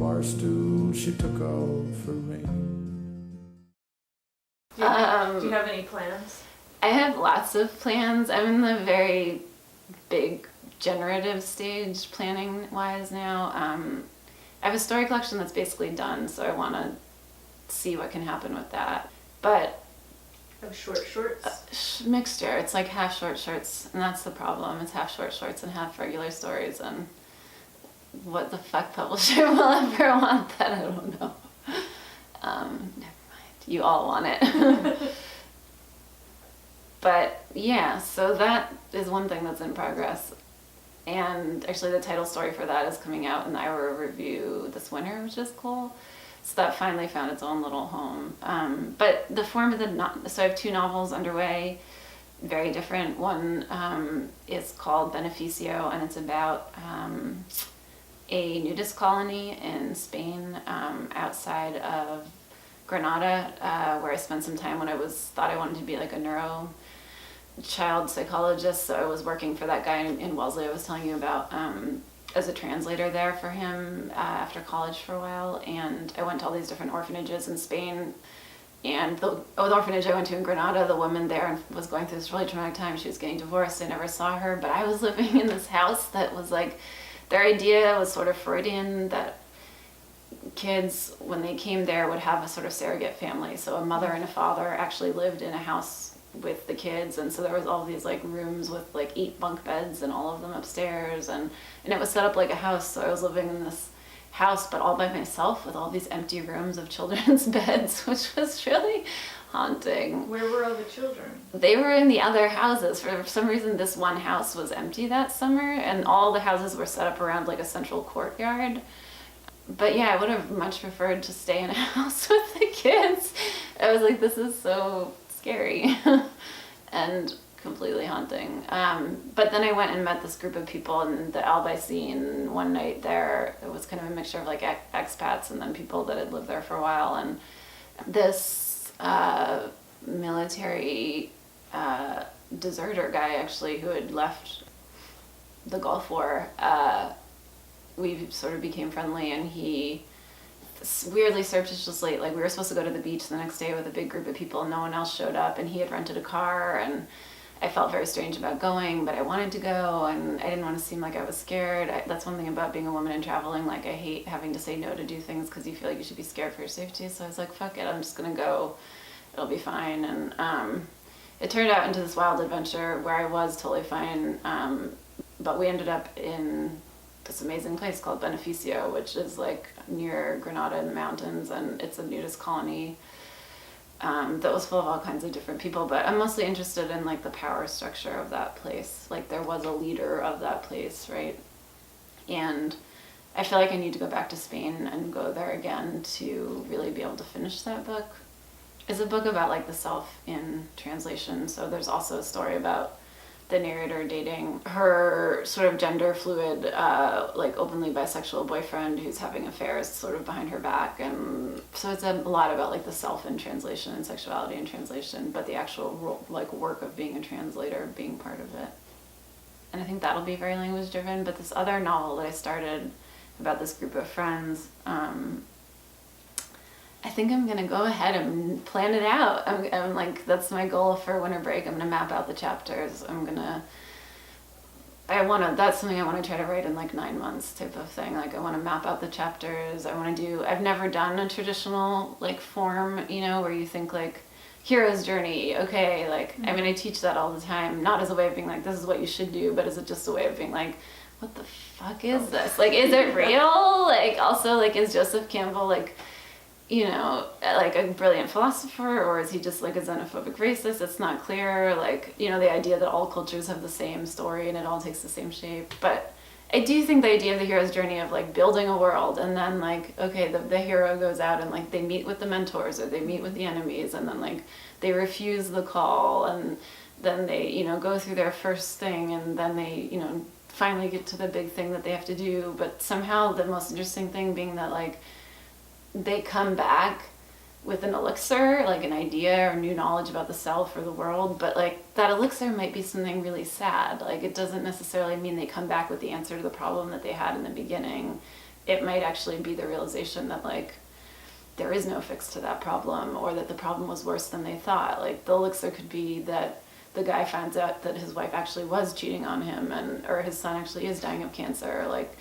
bar stool she took off her ring. Do you have any plans? I have lots of plans. I'm in the very big generative stage planning wise now. I have a story collection that's basically done, so I want to see what can happen with that. But Of short shorts? Mixture. It's like half short shorts, and that's the problem. It's half short shorts and half regular stories, and what the fuck publisher will ever want that? I don't know. Never mind. You all want it. But yeah, so that is one thing that's in progress. And actually the title story for that is coming out in the Iowa Review this winter, which is cool. So that finally found its own little home. But the form of so I have 2 novels underway, very different. One is called Beneficio, and it's about a nudist colony in Spain outside of Granada, where I spent some time when I thought I wanted to be like a child psychologist. So I was working for that guy in Wellesley I was telling you about as a translator there for him after college for a while. And I went to all these different orphanages in Spain. And the orphanage I went to in Granada, the woman there was going through this really traumatic time. She was getting divorced. I never saw her, but I was living in this house that was like, their idea was sort of Freudian, that kids, when they came there, would have a sort of surrogate family. So a mother and a father actually lived in a house with the kids, and so there was all these like rooms with like 8 bunk beds and all of them upstairs, and it was set up like a house. So I was living in this house but all by myself with all these empty rooms of children's beds, which was really haunting. Where were all the children? They were in the other houses. For some reason this one house was empty that summer, and all the houses were set up around like a central courtyard. But yeah, I would have much preferred to stay in a house with the kids. I was like, this is so scary and completely haunting. But then I went and met this group of people in the Albaicín one night there. It was kind of a mixture of like expats and then people that had lived there for a while. And this military deserter guy actually who had left the Gulf War, we sort of became friendly, and he weirdly surreptitiously, like we were supposed to go to the beach the next day with a big group of people and no one else showed up, and he had rented a car, and I felt very strange about going, but I wanted to go, and I didn't want to seem like I was scared. That's one thing about being a woman and traveling, like I hate having to say no to do things because you feel like you should be scared for your safety. So I was like, fuck it, I'm just gonna go, it'll be fine. And it turned out into this wild adventure where I was totally fine, but we ended up in this amazing place called Beneficio, which is like near Granada in the mountains, and it's a nudist colony that was full of all kinds of different people. But I'm mostly interested in like the power structure of that place. Like there was a leader of that place, right? And I feel like I need to go back to Spain and go there again to really be able to finish that book. It's a book about like the self in translation. So there's also a story about the narrator dating her sort of gender fluid, like openly bisexual boyfriend who's having affairs sort of behind her back. And so it's a lot about like the self in translation and sexuality in translation, but the actual like work of being a translator being part of it. And I think that'll be very language driven. But this other novel that I started about this group of friends, I think I'm gonna go ahead and plan it out. I'm like, that's my goal for winter break. I'm gonna map out the chapters. That's something I wanna try to write in like 9 months type of thing. Like I wanna map out the chapters. I've never done a traditional like form, you know, where you think like hero's journey, okay, like, I mean, I teach that all the time, not as a way of being like, this is what you should do, but as just a way of being like, what the fuck is this? Like, is it real? Like, also, like, is Joseph Campbell, like, you know, like a brilliant philosopher, or is he just like a xenophobic racist? It's not clear. Like, you know, the idea that all cultures have the same story and it all takes the same shape. But I do think the idea of the hero's journey of like building a world, and then like, okay, the hero goes out and like they meet with the mentors or they meet with the enemies, and then like they refuse the call, and then they, you know, go through their first thing, and then they, you know, finally get to the big thing that they have to do. But somehow the most interesting thing being that like they come back with an elixir, like an idea or new knowledge about the self or the world, but like that elixir might be something really sad. Like it doesn't necessarily mean they come back with the answer to the problem that they had in the beginning. it might actually be the realization that like there is no fix to that problem, or that the problem was worse than they thought. Like the elixir could be that the guy finds out that his wife actually was cheating on him, or his son actually is dying of cancer. Like,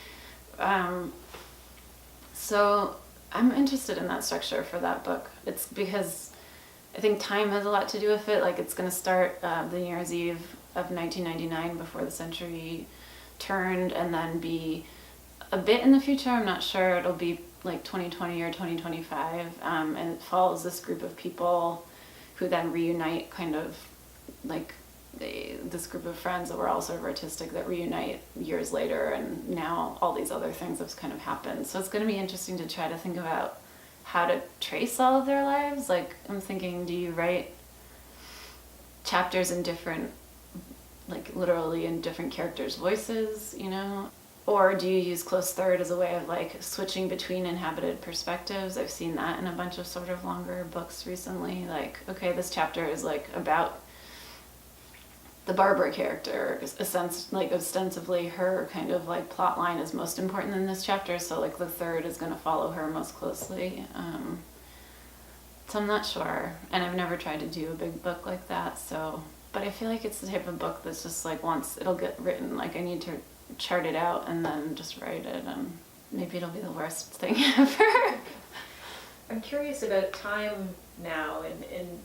so I'm interested in that structure for that book. It's because I think time has a lot to do with it. Like it's going to start the New Year's Eve of 1999 before the century turned, and then be a bit in the future. I'm not sure. It'll be like 2020 or 2025, and it follows this group of people who then reunite, kind of like this group of friends that were all sort of artistic that reunite years later, and now all these other things have kind of happened. So it's going to be interesting to try to think about how to trace all of their lives. Like I'm thinking, do you write chapters in different, like literally in different characters' voices, you know? Or do you use close third as a way of like switching between inhabited perspectives? I've seen that in a bunch of sort of longer books recently. Like, okay, this chapter is like about the Barbara character, like ostensibly her kind of like plot line is most important in this chapter, so like the third is going to follow her most closely. So I'm not sure, and I've never tried to do a big book like that, so, but I feel like it's the type of book that's just like once it'll get written, like I need to chart it out and then just write it, and maybe it'll be the worst thing ever. I'm curious about time now and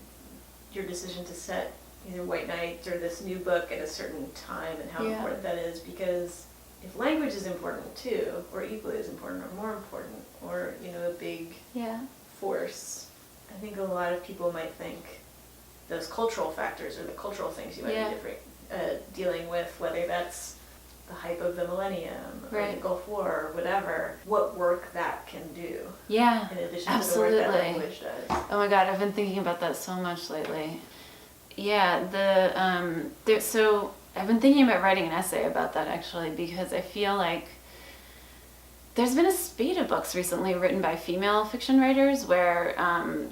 your decision to set either White Night or this new book at a certain time, and how important that is, because if language is important too, or equally as important, or more important, or you know, a big force, I think a lot of people might think those cultural factors or the cultural things you might be dealing with, whether that's the hype of the millennium or the Gulf War or whatever, what work that can do. Yeah, in addition absolutely. to the work that language does. Oh my God, I've been thinking about that so much lately. Yeah, so I've been thinking about writing an essay about that actually, because I feel like there's been a spate of books recently written by female fiction writers where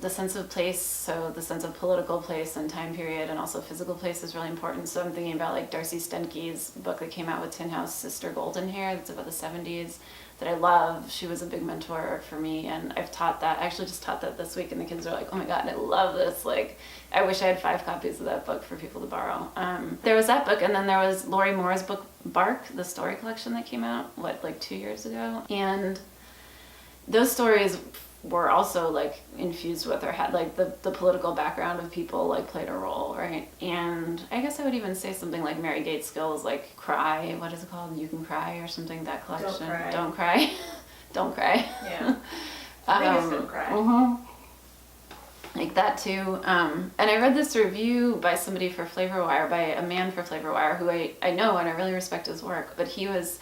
the sense of place, so the sense of political place and time period and also physical place is really important. So I'm thinking about like Darcy Stenke's book that came out with Tin House, Sister Golden Hair, that's about the 70s, that I love. She was a big mentor for me, and I've taught that. I actually just taught that this week, and the kids are like, oh my God, I love this. Like, I wish I had 5 copies of that book for people to borrow. There was that book, and then there was Lori Moore's book, Bark, the story collection that came out, like 2 years ago? And those stories were also like infused with, or had like the political background of people like played a role, right? And I guess I would even say something like Mary Gaitskill's like Cry, what is it called? You Can Cry or something, that collection. Don't Cry. Don't Cry. Yeah. I think it's Don't Cry. Mm-hmm. Like that too. And I read this review by somebody for Flavor Wire, by a man for Flavor Wire who I know and I really respect his work, but his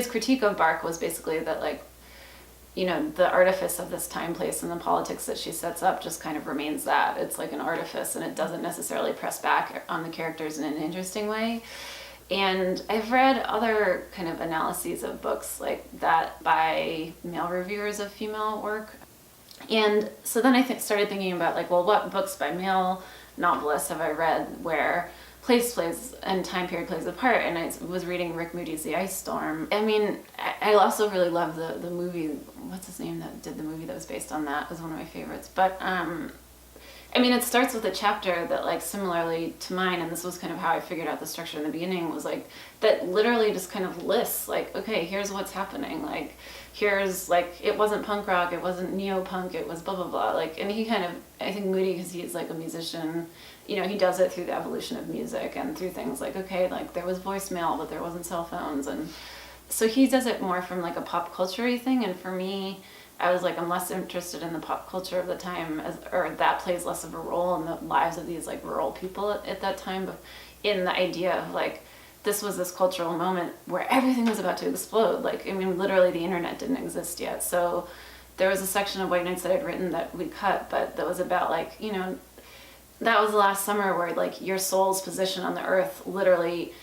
critique of Bark was basically that like, you know, the artifice of this time, place, and the politics that she sets up just kind of remains that. It's like an artifice, and it doesn't necessarily press back on the characters in an interesting way. And I've read other kind of analyses of books like that by male reviewers of female work. And so then I started thinking about like, well, what books by male novelists have I read where place plays and time period plays a part? And I was reading Rick Moody's The Ice Storm. I mean, I also really love the movie. What's his name that did the movie that was based on that? It was one of my favorites. But I mean, it starts with a chapter that like similarly to mine, and this was kind of how I figured out the structure in the beginning, was like that literally just kind of lists like, okay, here's what's happening. Like here's like, it wasn't punk rock, it wasn't neo-punk, it was blah blah blah. Like, and he kind of, I think Moody, because he's like a musician, you know, he does it through the evolution of music and through things like, okay, like there was voicemail, but there wasn't cell phones. And so he does it more from like a pop culture-y thing. And for me, I was like, I'm less interested in the pop culture of the time, or that plays less of a role in the lives of these like rural people at that time, but in the idea of like, this was this cultural moment where everything was about to explode. Like, I mean, literally the internet didn't exist yet. So there was a section of White Nights that I'd written that we cut, but that was about like, you know, that was the last summer where like your soul's position on the earth literally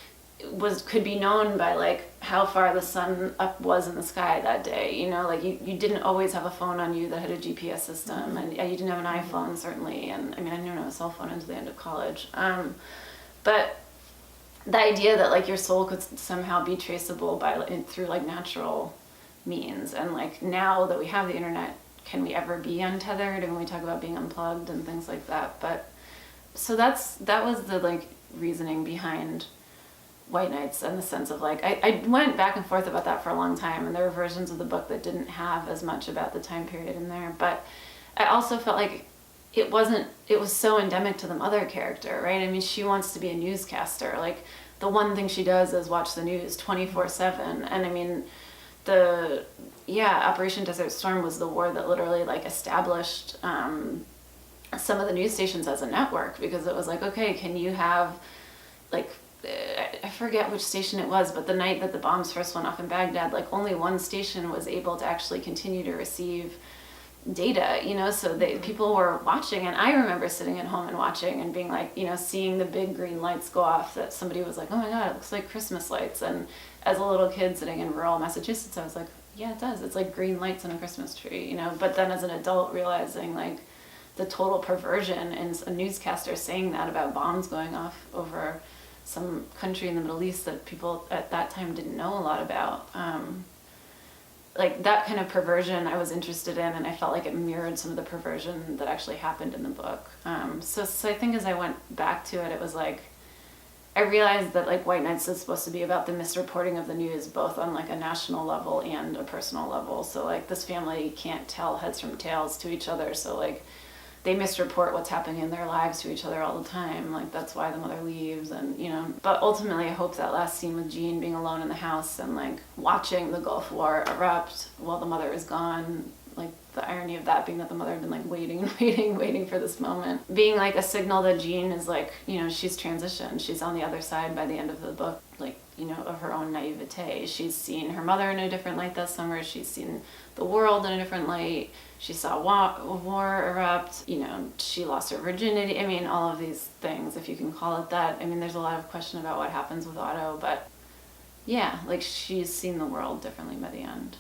could be known by like how far the sun up was in the sky that day. You know, like you didn't always have a phone on you that had a GPS system, and you didn't have an iPhone certainly. And I mean, I didn't have a cell phone until the end of college. But the idea that like your soul could somehow be traceable by through like natural means. And like now that we have the internet, can we ever be untethered? And when we talk about being unplugged and things like that. But so that was the like reasoning behind White Nights, and the sense of like I went back and forth about that for a long time, and there were versions of the book that didn't have as much about the time period in there. But I also felt like it was so endemic to the mother character, right? I mean, she wants to be a newscaster. Like the one thing she does is watch the news 24/7. And I mean, Operation Desert Storm was the war that literally like established some of the news stations as a network, because it was like, okay, can you have like, I forget which station it was, but the night that the bombs first went off in Baghdad, like only one station was able to actually continue to receive data, you know, so people were watching. And I remember sitting at home and watching and being like, you know, seeing the big green lights go off, that somebody was like, oh my God, it looks like Christmas lights. And as a little kid sitting in rural Massachusetts, I was like, yeah, it does. It's like green lights on a Christmas tree, you know. But then as an adult, realizing like the total perversion in a newscaster saying that about bombs going off over some country in the Middle East that people at that time didn't know a lot about. Like that kind of perversion I was interested in, and I felt like it mirrored some of the perversion that actually happened in the book. So I think as I went back to it, it was like, I realized that like White Nights is supposed to be about the misreporting of the news, both on like a national level and a personal level. So like this family can't tell heads from tails to each other. So like they misreport what's happening in their lives to each other all the time. Like that's why the mother leaves, and you know. But ultimately, I hope that last scene with Jean being alone in the house and like watching the Gulf War erupt while the mother is gone. Like the irony of that being that the mother had been like waiting and waiting for this moment, being like a signal that Jean is like, you know, she's transitioned. She's on the other side by the end of the book, like, you know, of her own naivete. She's seen her mother in a different light that summer. She's seen the world in a different light. She saw war erupt. You know, she lost her virginity. I mean, all of these things, if you can call it that. I mean, there's a lot of question about what happens with Otto, but yeah, like she's seen the world differently by the end.